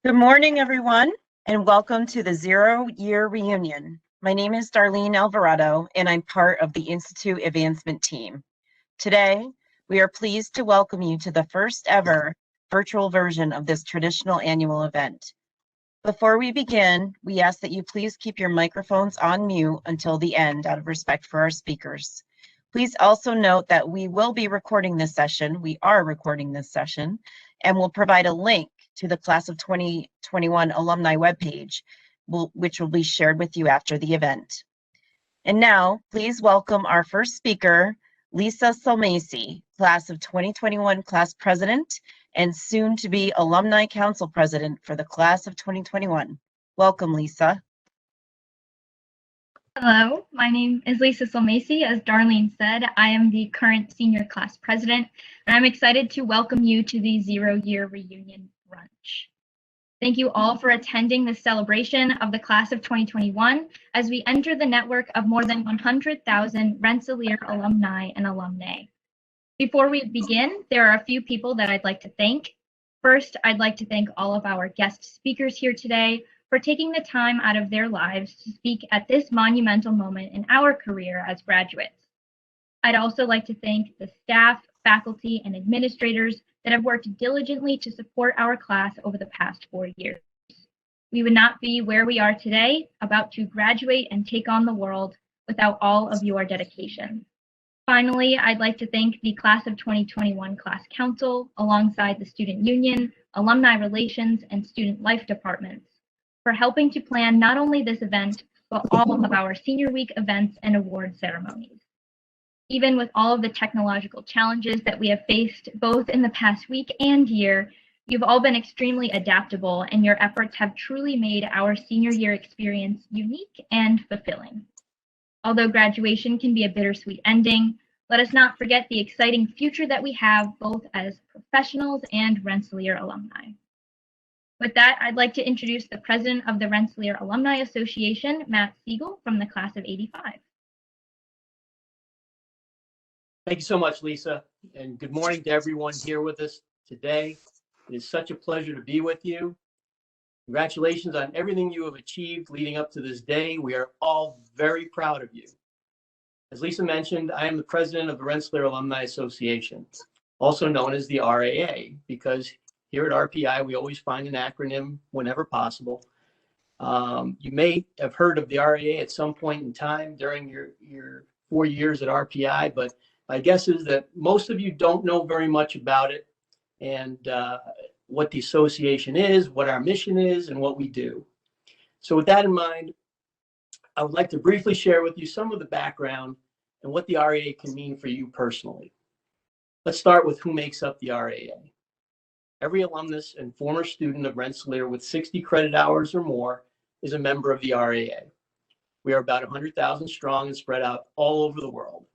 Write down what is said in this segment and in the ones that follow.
Good morning, everyone, and welcome to the 0-Year Reunion. My name is Darlene Alvarado, and I'm part of the Institute Advancement team. Today, we are pleased to welcome you to the first ever virtual version of this traditional annual event. Before we begin, we ask that you please keep your microphones on mute until the end out of respect for our speakers. Please also note that we will be recording this session. We are recording this session, and we'll provide a link to the Class of 2021 alumni webpage, which will be shared with you after the event. And now, please welcome our first speaker, Lisa Solmasi, Class of 2021 Class President and soon to be Alumni Council President for the Class of 2021. Welcome, Lisa. Hello, my name is Lisa Solmasi. As Darlene said, I am the current Senior Class President, and I'm excited to welcome you to the 0-Year Reunion Brunch. Thank you all for attending this celebration of the Class of 2021 as we enter the network of more than 100,000 Rensselaer alumni and alumnae. Before we begin, there are a few people that I'd like to thank. First, I'd like to thank all of our guest speakers here today for taking the time out of their lives to speak at this monumental moment in our career as graduates. I'd also like to thank the staff, faculty, and administrators that have worked diligently to support our class over the past 4 years. We would not be where we are today, about to graduate and take on the world, without all of your dedication. Finally, I'd like to thank the Class of 2021 Class Council, alongside the Student Union, Alumni Relations, and Student Life departments, for helping to plan not only this event, but all of our Senior Week events and award ceremonies. Even with all of the technological challenges that we have faced both in the past week and year, you've all been extremely adaptable, and your efforts have truly made our senior year experience unique and fulfilling. Although graduation can be a bittersweet ending, let us not forget the exciting future that we have both as professionals and Rensselaer alumni. With that, I'd like to introduce the president of the Rensselaer Alumni Association, Matt Siegel, from the class of '85. Thank you so much, Lisa, and good morning to everyone here with us today. It is such a pleasure to be with you. Congratulations on everything you have achieved leading up to this day. We are all very proud of you. As Lisa mentioned, I am the president of the Rensselaer Alumni Association, also known as the RAA, because here at RPI, we always find an acronym whenever possible. You may have heard of the RAA at some point in time during your 4 years at RPI, but my guess is that most of you don't know very much about it and what the association is, what our mission is, and what we do. So with that in mind, I would like to briefly share with you some of the background and what the RAA can mean for you personally. Let's start with who makes up the RAA. Every alumnus and former student of Rensselaer with 60 credit hours or more is a member of the RAA. We are about 100,000 strong and spread out all over the world.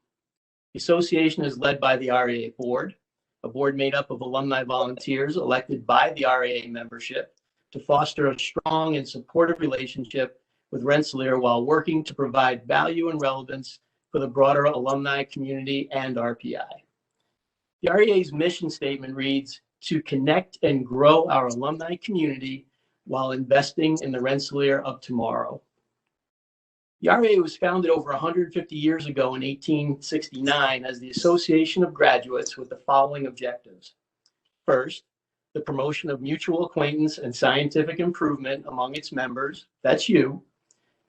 The association is led by the RAA board, a board made up of alumni volunteers elected by the RAA membership to foster a strong and supportive relationship with Rensselaer while working to provide value and relevance for the broader alumni community and RPI. The RAA's mission statement reads, "To connect and grow our alumni community while investing in the Rensselaer of tomorrow." The RAA was founded over 150 years ago in 1869 as the Association of Graduates with the following objectives. First, the promotion of mutual acquaintance and scientific improvement among its members, that's you.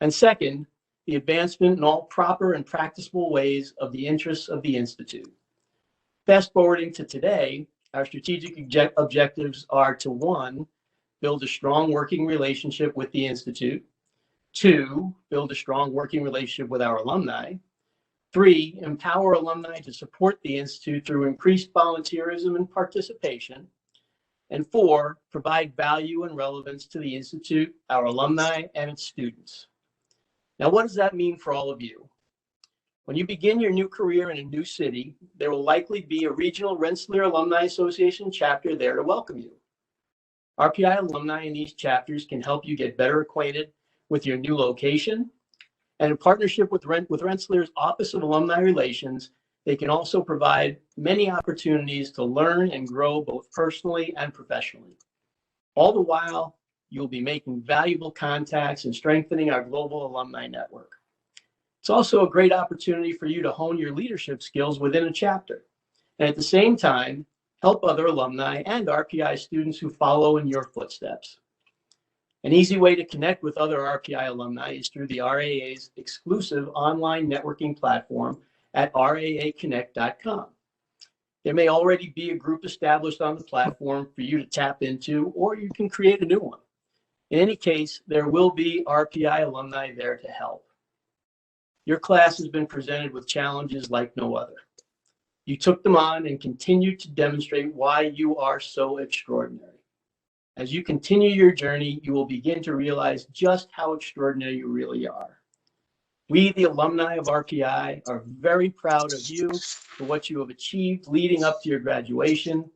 And second, the advancement in all proper and practicable ways of the interests of the Institute. Fast forwarding to today, our strategic objectives are to 1, build a strong working relationship with the Institute. 2, build a strong working relationship with our alumni. 3, empower alumni to support the Institute through increased volunteerism and participation. And 4, provide value and relevance to the Institute, our alumni, and its students. Now, what does that mean for all of you? When you begin your new career in a new city, there will likely be a regional Rensselaer Alumni Association chapter there to welcome you. RPI alumni in these chapters can help you get better acquainted with your new location. And in partnership with Rensselaer's Office of Alumni Relations, they can also provide many opportunities to learn and grow both personally and professionally. All the while, you'll be making valuable contacts and strengthening our global alumni network. It's also a great opportunity for you to hone your leadership skills within a chapter, and at the same time, help other alumni and RPI students who follow in your footsteps. An easy way to connect with other RPI alumni is through the RAA's exclusive online networking platform at raaconnect.com. There may already be a group established on the platform for you to tap into, or you can create a new one. In any case, there will be RPI alumni there to help. Your class has been presented with challenges like no other. You took them on and continue to demonstrate why you are so extraordinary. As you continue your journey, you will begin to realize just how extraordinary you really are. We, the alumni of RPI, are very proud of you for what you have achieved leading up to your graduation.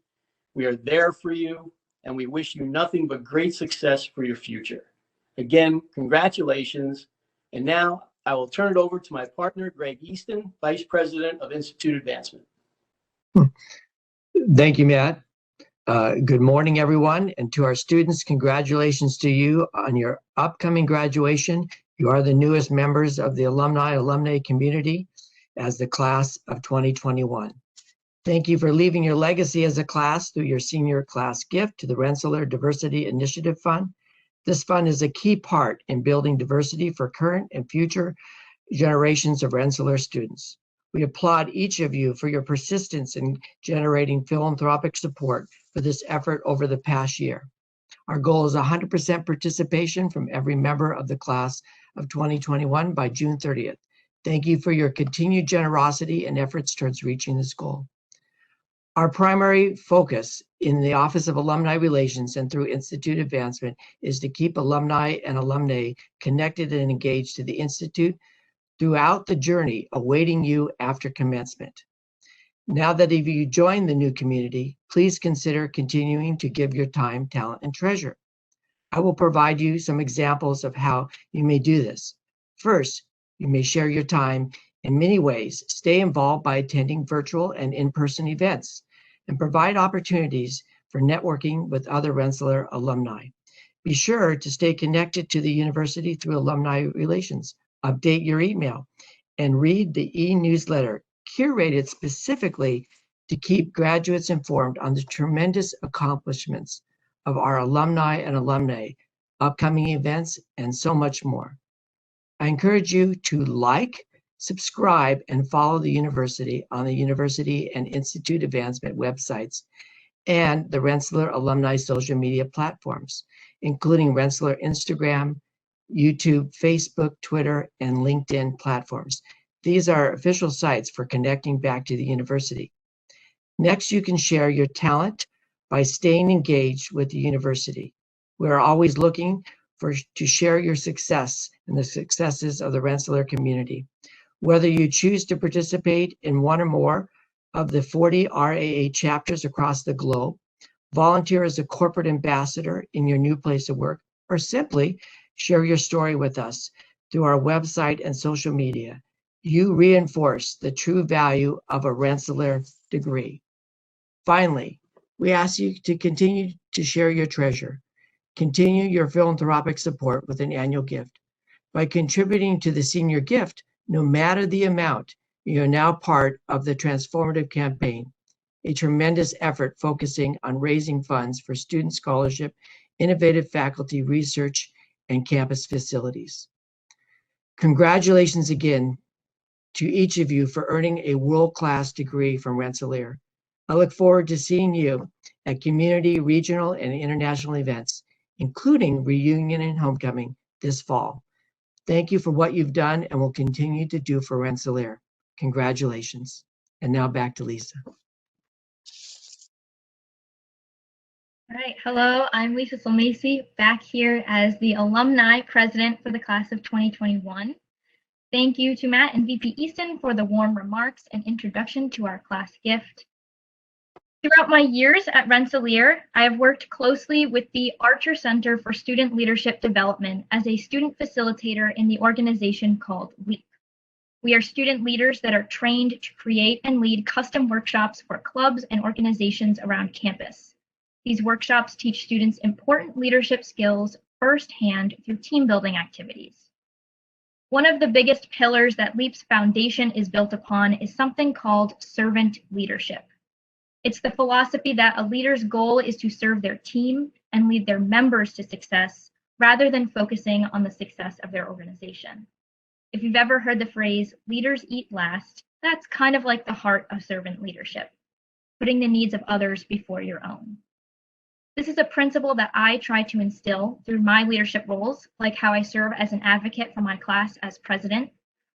We are there for you, and we wish you nothing but great success for your future. Again, congratulations. And now I will turn it over to my partner, Greg Easton, Vice President of Institute Advancement. Thank you, Matt. Good morning, everyone. And to our students, congratulations to you on your upcoming graduation. You are the newest members of the alumni community as the class of 2021. Thank you for leaving your legacy as a class through your senior class gift to the Rensselaer Diversity Initiative Fund. This fund is a key part in building diversity for current and future generations of Rensselaer students. We applaud each of you for your persistence in generating philanthropic support for this effort over the past year. Our goal is 100% participation from every member of the class of 2021 by June 30th. Thank you for your continued generosity and efforts towards reaching this goal. Our primary focus in the Office of Alumni Relations and through Institute Advancement is to keep alumni and alumnae connected and engaged to the Institute throughout the journey awaiting you after commencement. Now that you join the new community, please consider continuing to give your time, talent, and treasure. I will provide you some examples of how you may do this. First, you may share your time in many ways. Stay involved by attending virtual and in-person events and provide opportunities for networking with other Rensselaer alumni. Be sure to stay connected to the university through alumni relations. Update your email and read the e-newsletter curated specifically to keep graduates informed on the tremendous accomplishments of our alumni and alumnae, upcoming events, and so much more. I encourage you to like, subscribe, and follow the university on the University and Institute Advancement websites and the Rensselaer alumni social media platforms, including Rensselaer Instagram, YouTube, Facebook, Twitter, and LinkedIn platforms. These are official sites for connecting back to the university. Next, you can share your talent by staying engaged with the university. We're always looking to share your success and the successes of the Rensselaer community. Whether you choose to participate in one or more of the 40 RAA chapters across the globe, volunteer as a corporate ambassador in your new place of work, or simply share your story with us through our website and social media, you reinforce the true value of a Rensselaer degree. Finally, we ask you to continue to share your treasure. Continue your philanthropic support with an annual gift. By contributing to the senior gift, no matter the amount, you are now part of the transformative campaign, a tremendous effort focusing on raising funds for student scholarship, innovative faculty research, and campus facilities. Congratulations again to each of you for earning a world-class degree from Rensselaer. I look forward to seeing you at community, regional, and international events, including Reunion and Homecoming this fall. Thank you for what you've done and will continue to do for Rensselaer. Congratulations. And now back to Lisa. All right, hello, I'm Lisa Solmasi, back here as the alumni president for the class of 2021. Thank you to Matt and VP Easton for the warm remarks and introduction to our class gift. Throughout my years at Rensselaer, I have worked closely with the Archer Center for Student Leadership Development as a student facilitator in the organization called LEAP. We are student leaders that are trained to create and lead custom workshops for clubs and organizations around campus. These workshops teach students important leadership skills firsthand through team building activities. One of the biggest pillars that LEAP's foundation is built upon is something called servant leadership. It's the philosophy that a leader's goal is to serve their team and lead their members to success rather than focusing on the success of their organization. If you've ever heard the phrase, leaders eat last, that's kind of like the heart of servant leadership, putting the needs of others before your own. This is a principle that I try to instill through my leadership roles, like how I serve as an advocate for my class as president,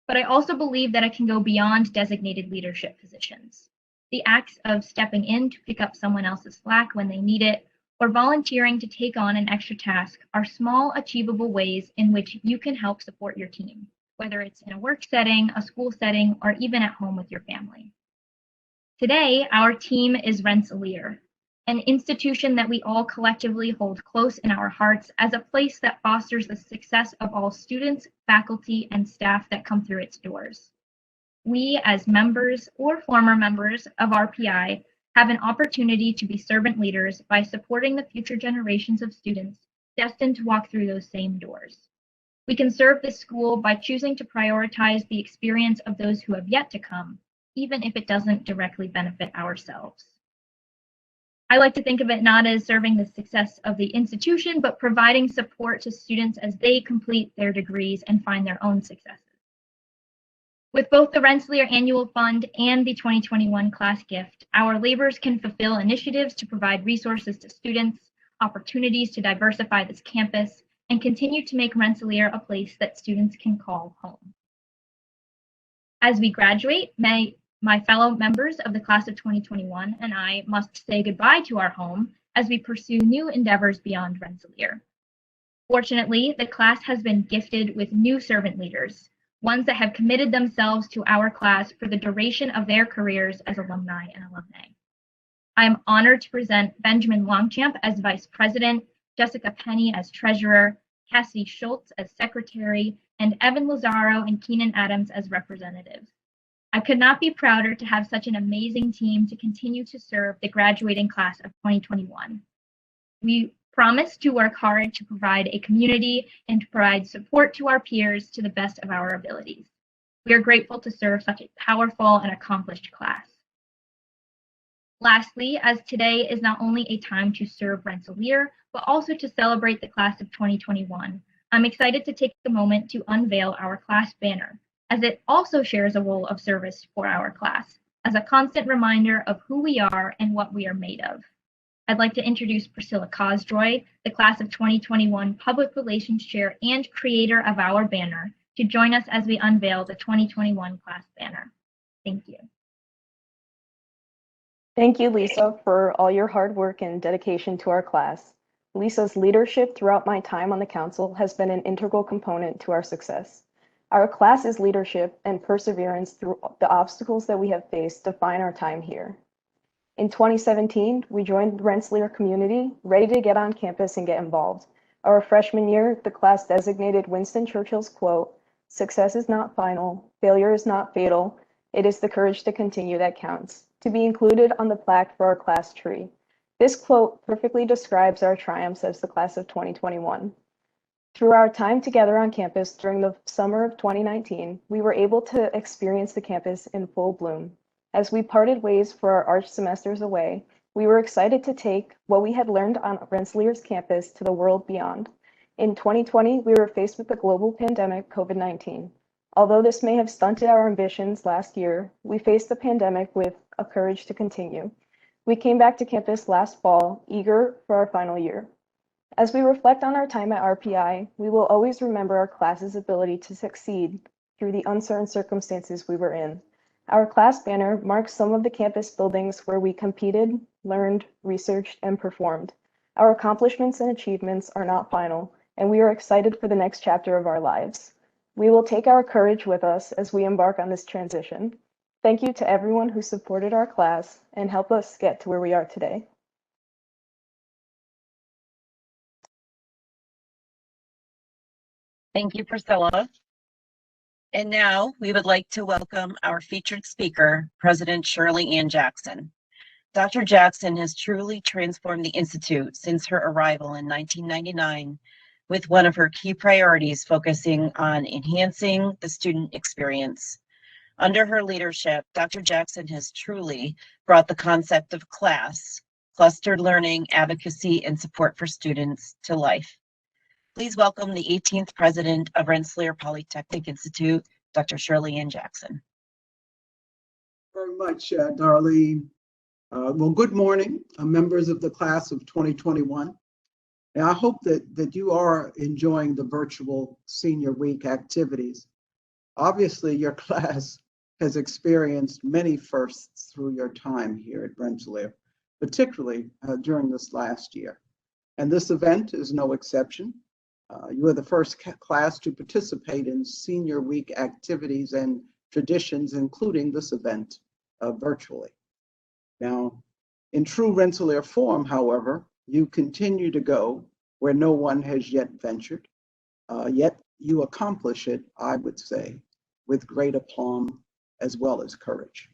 but I also believe that I can go beyond designated leadership positions. The acts of stepping in to pick up someone else's slack when they need it, or volunteering to take on an extra task are small, achievable ways in which you can help support your team, whether it's in a work setting, a school setting, or even at home with your family. Today, our team is Rensselaer, an institution that we all collectively hold close in our hearts as a place that fosters the success of all students, faculty, and staff that come through its doors. We, as members or former members of RPI, have an opportunity to be servant leaders by supporting the future generations of students destined to walk through those same doors. We can serve this school by choosing to prioritize the experience of those who have yet to come, even if it doesn't directly benefit ourselves. I like to think of it not as serving the success of the institution, but providing support to students as they complete their degrees and find their own successes. With both the Rensselaer Annual Fund and the 2021 Class Gift, our labors can fulfill initiatives to provide resources to students, opportunities to diversify this campus, and continue to make Rensselaer a place that students can call home. As we graduate, my fellow members of the class of 2021 and I must say goodbye to our home as we pursue new endeavors beyond Rensselaer. Fortunately, the class has been gifted with new servant leaders, ones that have committed themselves to our class for the duration of their careers as alumni and alumnae. I am honored to present Benjamin Longchamp as Vice President, Jessica Penny as Treasurer, Cassidy Schultz as Secretary, and Evan Lazaro and Keenan Adams as representatives. I could not be prouder to have such an amazing team to continue to serve the graduating class of 2021. We promise to work hard to provide a community and to provide support to our peers to the best of our abilities. We are grateful to serve such a powerful and accomplished class. Lastly, as today is not only a time to serve Rensselaer, but also to celebrate the class of 2021, I'm excited to take a moment to unveil our class banner, as it also shares a role of service for our class, as a constant reminder of who we are and what we are made of. I'd like to introduce Priscilla Cosdroy, the class of 2021 Public Relations Chair and creator of our banner, to join us as we unveil the 2021 class banner. Thank you. Thank you, Lisa, for all your hard work and dedication to our class. Lisa's leadership throughout my time on the council has been an integral component to our success. Our class's leadership and perseverance through the obstacles that we have faced define our time here. In 2017, we joined the Rensselaer community, ready to get on campus and get involved. Our freshman year, the class designated Winston Churchill's quote, "Success is not final, failure is not fatal, it is the courage to continue that counts," to be included on the plaque for our class tree. This quote perfectly describes our triumphs as the class of 2021. Through our time together on campus during the summer of 2019, we were able to experience the campus in full bloom. As we parted ways for our Arch semesters away, we were excited to take what we had learned on Rensselaer's campus to the world beyond. In 2020, we were faced with the global pandemic, COVID-19. Although this may have stunted our ambitions last year, we faced the pandemic with a courage to continue. We came back to campus last fall, eager for our final year. As we reflect on our time at RPI, we will always remember our class's ability to succeed through the uncertain circumstances we were in. Our class banner marks some of the campus buildings where we competed, learned, researched, and performed. Our accomplishments and achievements are not final, and we are excited for the next chapter of our lives. We will take our courage with us as we embark on this transition. Thank you to everyone who supported our class and helped us get to where we are today. Thank you, Priscilla. And now we would like to welcome our featured speaker, President Shirley Ann Jackson. Dr. Jackson has truly transformed the Institute since her arrival in 1999, with one of her key priorities focusing on enhancing the student experience. Under her leadership, Dr. Jackson has truly brought the concept of class, clustered learning, advocacy, and support for students to life. Please welcome the 18th president of Rensselaer Polytechnic Institute, Dr. Shirley Ann Jackson. Very much, Darlene. Well, good morning, members of the class of 2021. And I hope that you are enjoying the virtual Senior Week activities. Obviously, your class has experienced many firsts through your time here at Rensselaer, particularly during this last year. And this event is no exception. You are the first class to participate in Senior Week activities and traditions, including this event virtually. Now, in true Rensselaer form, however, you continue to go where no one has yet ventured, yet you accomplish it, I would say, with great aplomb as well as courage.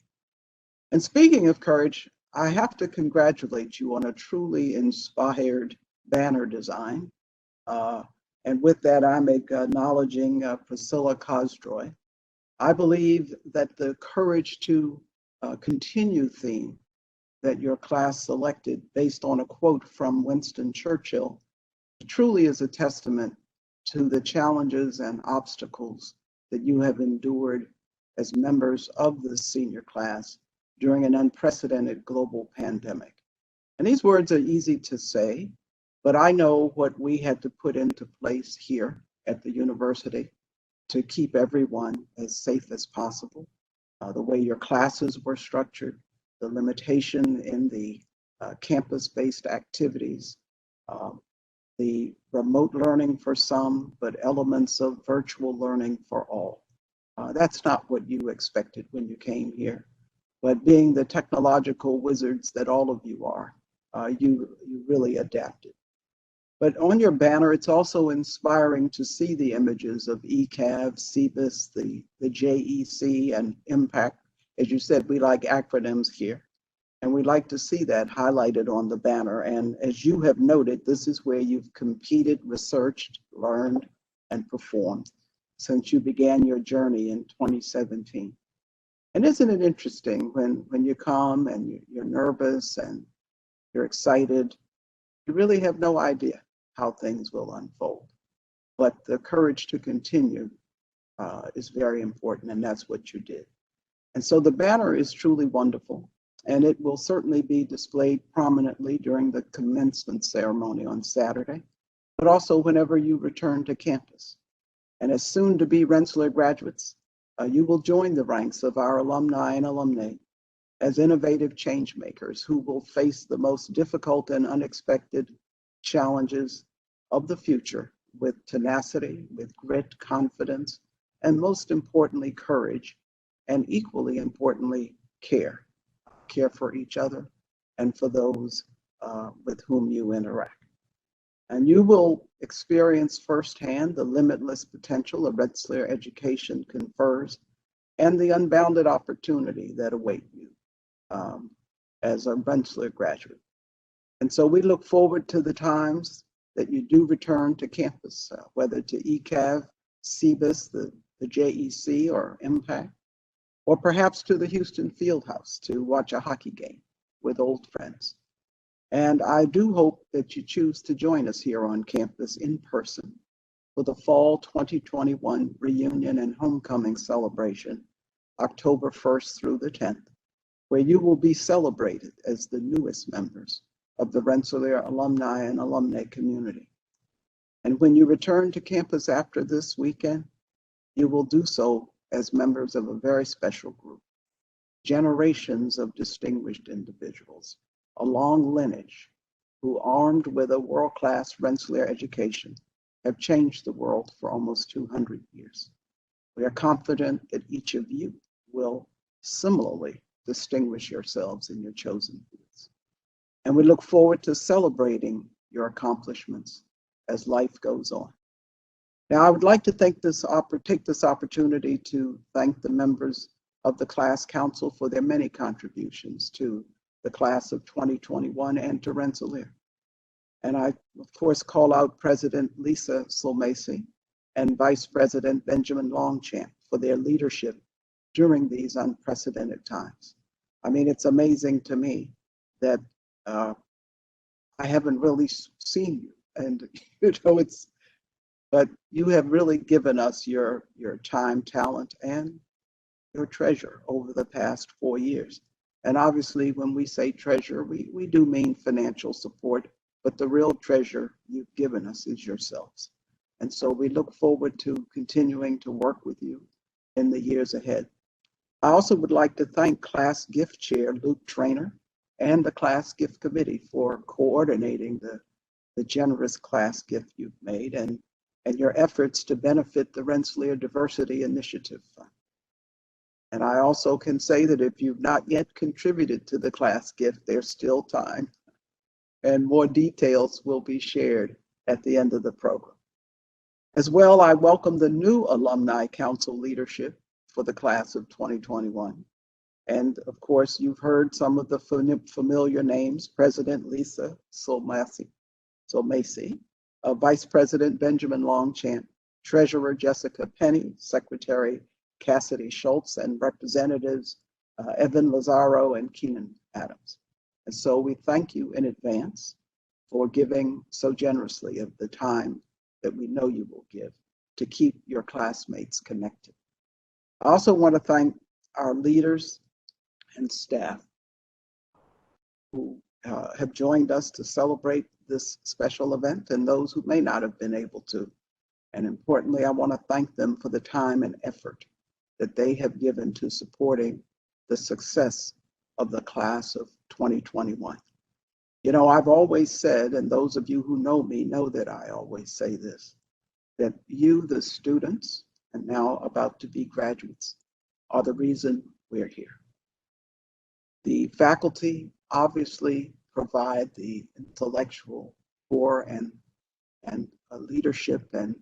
And speaking of courage, I have to congratulate you on a truly inspired banner design. And with that, I'm acknowledging Priscilla Cosdroy. I believe that the courage to continue theme that your class selected based on a quote from Winston Churchill truly is a testament to the challenges and obstacles that you have endured as members of the senior class during an unprecedented global pandemic. And these words are easy to say, but I know what we had to put into place here at the university to keep everyone as safe as possible. The way your classes were structured, the limitation in the campus-based activities, the remote learning for some, but elements of virtual learning for all. That's not what you expected when you came here, but being the technological wizards that all of you are, you really adapted. But on your banner, it's also inspiring to see the images of ECAV, CBIS, the JEC, and IMPACT. As you said, we like acronyms here, and we like to see that highlighted on the banner. And as you have noted, this is where you've competed, researched, learned, and performed since you began your journey in 2017. And isn't it interesting when you come and you're nervous and you're excited, you really have no idea how things will unfold. But the courage to continue is very important, and that's what you did. And so the banner is truly wonderful, and it will certainly be displayed prominently during the commencement ceremony on Saturday, but also whenever you return to campus. And as soon to be Rensselaer graduates, you will join the ranks of our alumni and alumnae as innovative change makers who will face the most difficult and unexpected challenges of the future with tenacity, with grit, confidence, and most importantly, courage, and equally importantly, care. Care for each other and for those with whom you interact. And you will experience firsthand the limitless potential a Rensselaer education confers and the unbounded opportunity that await you as a Rensselaer graduate. And so we look forward to the times that you do return to campus, whether to ECAV, CBIS, the JEC, or IMPACT, or perhaps to the Houston Fieldhouse to watch a hockey game with old friends. And I do hope that you choose to join us here on campus in person for the Fall 2021 Reunion and Homecoming Celebration, October 1st through the 10th, where you will be celebrated as the newest members of the Rensselaer alumni and alumnae community. And when you return to campus after this weekend, you will do so as members of a very special group, generations of distinguished individuals, a long lineage who, armed with a world-class Rensselaer education, have changed the world for almost 200 years. We are confident that each of you will similarly distinguish yourselves in your chosen fields. And we look forward to celebrating your accomplishments as life goes on. Now, I would like to take this opportunity to thank the members of the class council for their many contributions to the class of 2021 and to Rensselaer. And I, of course, call out President Lisa Solmasi and Vice President Benjamin Longchamp for their leadership during these unprecedented times. I mean, it's amazing to me that I haven't really seen you, and but you have really given us your time, talent, and your treasure over the past 4 years. And obviously, when we say treasure, we do mean financial support, but the real treasure you've given us is yourselves. And so we look forward to continuing to work with you in the years ahead. I also would like to thank Class Gift Chair Luke Trainer and the Class Gift Committee for coordinating the generous class gift you've made and your efforts to benefit the Rensselaer Diversity Initiative Fund. And I also can say that if you've not yet contributed to the class gift, there's still time, and more details will be shared at the end of the program. As well, I welcome the new Alumni Council leadership for the class of 2021. And of course, you've heard some of the familiar names: President Lisa Solmasi, Vice President Benjamin Longchamp, Treasurer Jessica Penny, Secretary Cassidy Schultz, and Representatives Evan Lazaro and Keenan Adams. And so we thank you in advance for giving so generously of the time that we know you will give to keep your classmates connected. I also want to thank our leaders and staff who have joined us to celebrate this special event, and those who may not have been able to. And importantly, I want to thank them for the time and effort that they have given to supporting the success of the class of 2021. You know, I've always said, and those of you who know me know that I always say this, that you, the students, and now about to be graduates, are the reason we're here. The faculty obviously provide the intellectual core and leadership and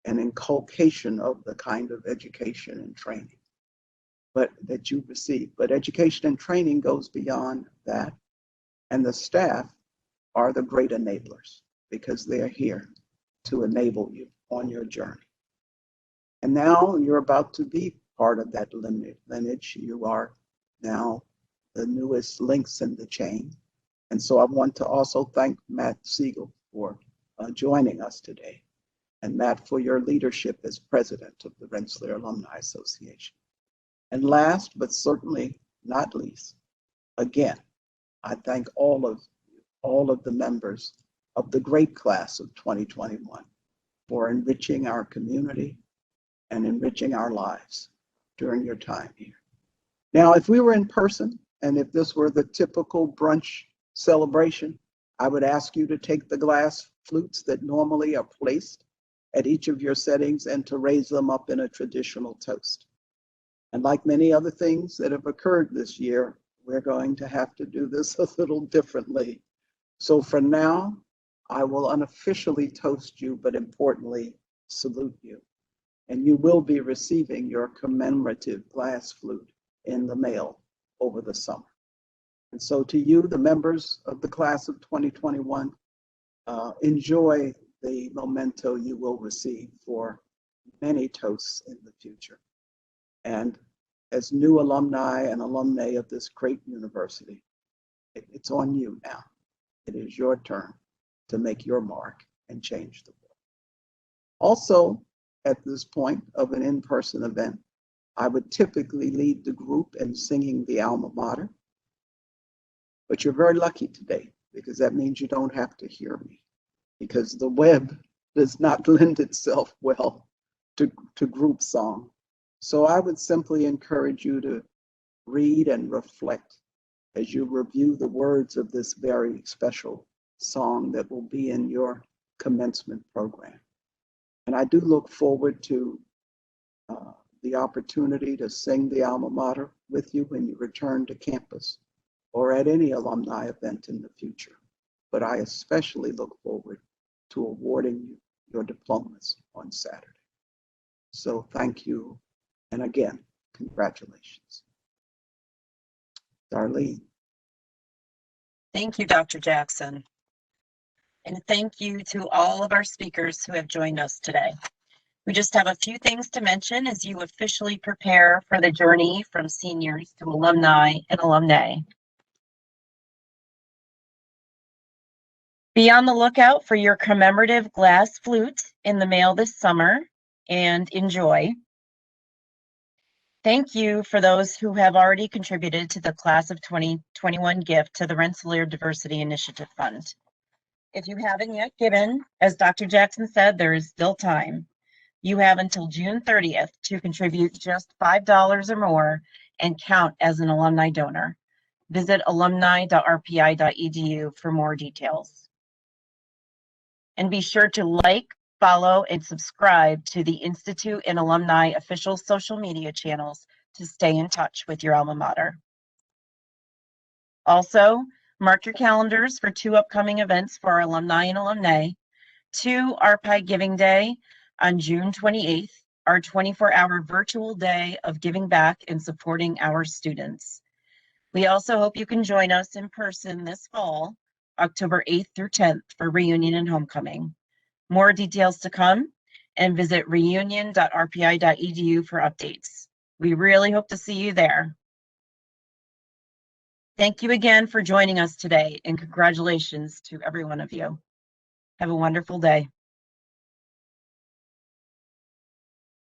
inculcation of the kind of education and training that you receive. But education and training goes beyond that, and the staff are the great enablers because they're here to enable you on your journey. And now you're about to be part of that lineage. You are now the newest links in the chain. And so I want to also thank Matt Siegel for joining us today, and Matt for your leadership as president of the Rensselaer Alumni Association. And last, but certainly not least, again, I thank all of the members of the great class of 2021 for enriching our community and enriching our lives during your time here. Now, if we were in person, and if this were the typical brunch celebration, I would ask you to take the glass flutes that normally are placed at each of your settings and to raise them up in a traditional toast. And like many other things that have occurred this year, we're going to have to do this a little differently. So for now, I will unofficially toast you, but importantly, salute you. And you will be receiving your commemorative glass flute in the mail over the summer. And so to you, the members of the class of 2021, enjoy the memento you will receive for many toasts in the future. And as new alumni and alumnae of this great university, it's on you now. It is your turn to make your mark and change the world. Also, at this point of an in-person event, I would typically lead the group in singing the alma mater. But you're very lucky today because that means you don't have to hear me, because the web does not lend itself well to group song. So I would simply encourage you to read and reflect as you review the words of this very special song that will be in your commencement program. And I do look forward to the opportunity to sing the alma mater with you when you return to campus or at any alumni event in the future. But I especially look forward to awarding you your diplomas on Saturday. So thank you. And again, congratulations. Darlene. Thank you, Dr. Jackson. And thank you to all of our speakers who have joined us today. We just have a few things to mention as you officially prepare for the journey from seniors to alumni and alumnae. Be on the lookout for your commemorative glass flute in the mail this summer, and enjoy. Thank you for those who have already contributed to the Class of 2021 gift to the Rensselaer Diversity Initiative Fund. If you haven't yet given, as Dr. Jackson said, there is still time. You have until June 30th to contribute just $5 or more and count as an alumni donor. Visit alumni.rpi.edu for more details. And be sure to like, follow, and subscribe to the Institute and Alumni official social media channels to stay in touch with your alma mater. Also, mark your calendars for 2 upcoming events for our alumni and alumnae. 2 RPI Giving Day on June 28th, our 24-hour virtual day of giving back and supporting our students. We also hope you can join us in person this fall, October 8th through 10th, for reunion and homecoming. More details to come, and visit reunion.rpi.edu for updates. We really hope to see you there. Thank you again for joining us today, and congratulations to every one of you. Have a wonderful day.